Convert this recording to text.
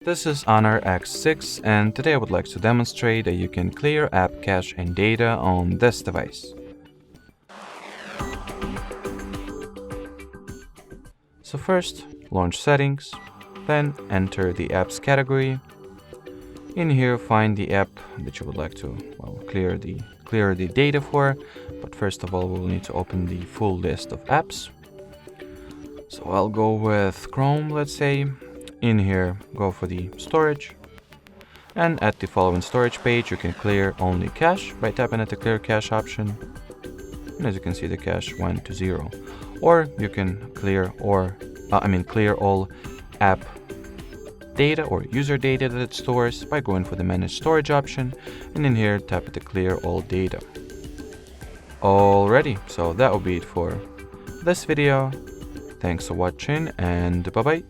This is Honor X6, and today I would like to demonstrate that you can clear app cache and data on this device. So first, launch settings, then enter the app's category. In here, find the app that you would like to clear the data for, but first of all, we'll need to open the full list of apps. So I'll go with Chrome, let's say. In here, go for the storage, and at the following storage page you can clear only cache by tapping at the clear cache option, and as you can see the cache went to 0. Or you can clear all app data or user data that it stores by going for the manage storage option, and in here tap at the clear all data. Alrighty, so that will be it for this video. Thanks for watching, and bye bye.